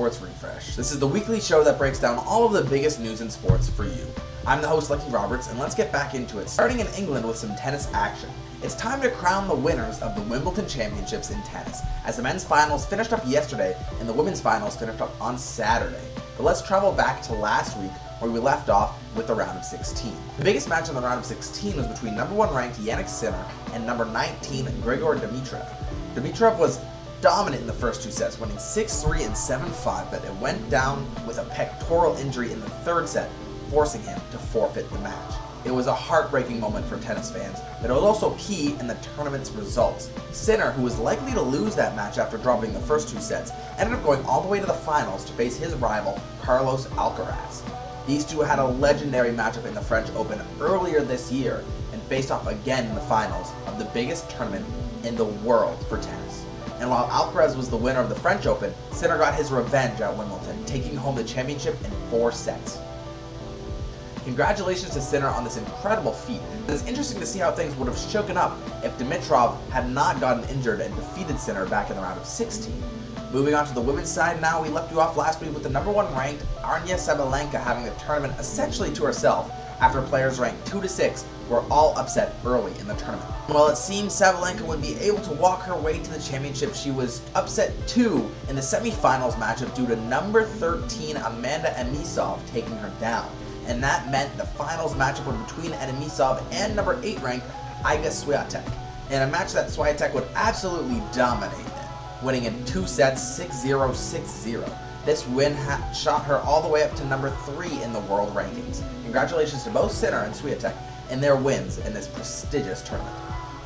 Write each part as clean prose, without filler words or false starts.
Sports Refresh. This is the weekly show that breaks down all of the biggest news in sports for you. I'm the host, Lucky Roberts, and let's get back into it, starting in England with some tennis action. It's time to crown the winners of the Wimbledon Championships in tennis, as the men's finals finished up yesterday and the women's finals finished up on Saturday. But let's travel back to last week, where we left off with the round of 16. The biggest match in the round of 16 was between number 1 ranked Jannik Sinner and number 19 Grigor Dimitrov. Dimitrov was dominant in the first two sets, winning 6-3 and 7-5, but it went down with a pectoral injury in the third set, forcing him to forfeit the match. It was a heartbreaking moment for tennis fans, but it was also key in the tournament's results. Sinner, who was likely to lose that match after dropping the first two sets, ended up going all the way to the finals to face his rival, Carlos Alcaraz. These two had a legendary matchup in the French Open earlier this year and faced off again in the finals of the biggest tournament in the world for tennis. And while Alcaraz was the winner of the French Open, Sinner got his revenge at Wimbledon, taking home the championship in 4 sets. Congratulations to Sinner on this incredible feat. It's interesting to see how things would have shaken up if Dimitrov had not gotten injured and defeated Sinner back in the round of 16. Moving on to the women's side now, we left you off last week with the number 1 ranked Aryna Sabalenka having the tournament essentially to herself after players ranked 2 to 6 were all upset early in the tournament. While it seems Sabalenka would be able to walk her way to the championship, she was upset too in the semifinals matchup due to number 13 Amanda Anisov taking her down. And that meant the finals matchup was between Anisov and number 8 ranked Iga Swiatek, in a match that Swiatek would absolutely dominate in, winning in 2 sets 6-0, 6-0. This win shot her all the way up to number 3 in the world rankings. Congratulations to both Sinner and Swiatek in their wins in this prestigious tournament.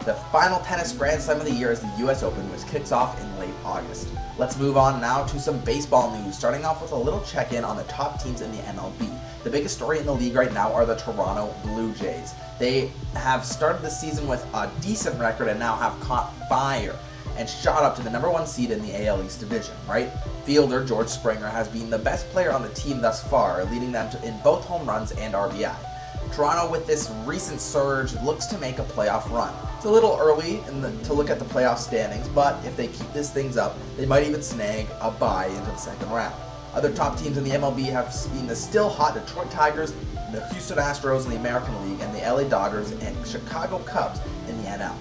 The final tennis Grand Slam of the year is the US Open, which kicks off in late August. Let's move on now to some baseball news, starting off with a little check-in on the top teams in the MLB. The biggest story in the league right now are the Toronto Blue Jays. They have started the season with a decent record and now have caught fire and shot up to the number 1 seed in the AL East division. Right fielder George Springer has been the best player on the team thus far, leading them in both home runs and RBI. Toronto, with this recent surge, looks to make a playoff run. It's a little early to look at the playoff standings, but if they keep these things up, they might even snag a bye into the second round. Other top teams in the MLB have been the still hot Detroit Tigers, the Houston Astros in the American League, and the LA Dodgers and Chicago Cubs in the NL.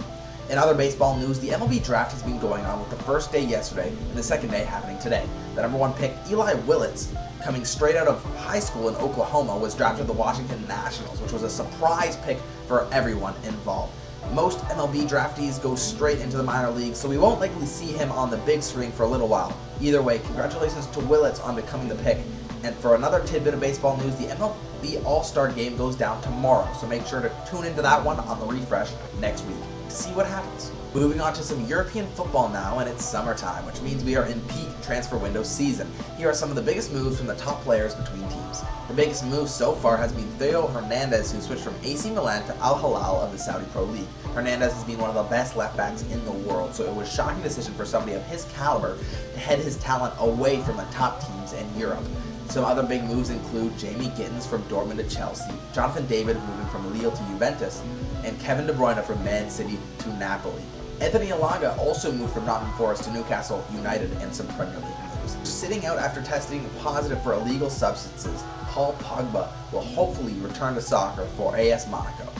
In other baseball news, the MLB draft has been going on, with the first day yesterday and the second day happening today. The number 1 pick, Eli Willits, coming straight out of high school in Oklahoma, was drafted to the Washington Nationals, which was a surprise pick for everyone involved. Most MLB draftees go straight into the minor leagues, so we won't likely see him on the big screen for a little while. Either way, congratulations to Willits on becoming the pick. And for another tidbit of baseball news, the MLB All-Star Game goes down tomorrow, so make sure to tune into that one on the Refresh next week to see what happens. Moving on to some European football now, and it's summertime, which means we are in peak transfer window season. Here are some of the biggest moves from the top players between teams. The biggest move so far has been Theo Hernandez, who switched from AC Milan to Al Hilal of the Saudi Pro League. Hernandez has been one of the best left backs in the world, so it was a shocking decision for somebody of his caliber to head his talent away from the top teams in Europe. Some other big moves include Jamie Gittins from Dortmund to Chelsea, Jonathan David moving from Lille to Juventus, and Kevin De Bruyne from Man City to Napoli. Anthony Elanga also moved from Nottingham Forest to Newcastle United, and some Premier League moves. Sitting out after testing positive for illegal substances, Paul Pogba will hopefully return to soccer for AS Monaco.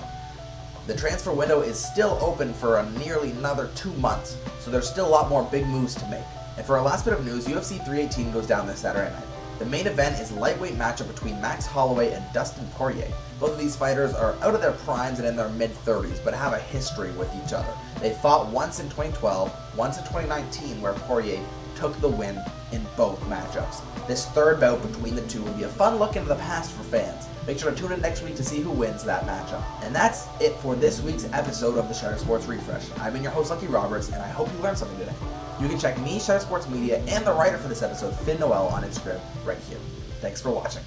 The transfer window is still open for nearly another 2 months, so there's still a lot more big moves to make. And for our last bit of news, UFC 318 goes down this Saturday night. The main event is a lightweight matchup between Max Holloway and Dustin Poirier. Both of these fighters are out of their primes and in their mid-30s, but have a history with each other. They fought once in 2012, once in 2019, where Poirier took the win in both matchups. This third bout between the two will be a fun look into the past for fans. Make sure to tune in next week to see who wins that matchup. And that's it for this week's episode of the Shutter Sports Refresh. I've been your host, Lucky Roberts, and I hope you learned something today. You can check me, Shutter Sports Media, and the writer for this episode, Finn Noel, on Instagram right here. Thanks for watching.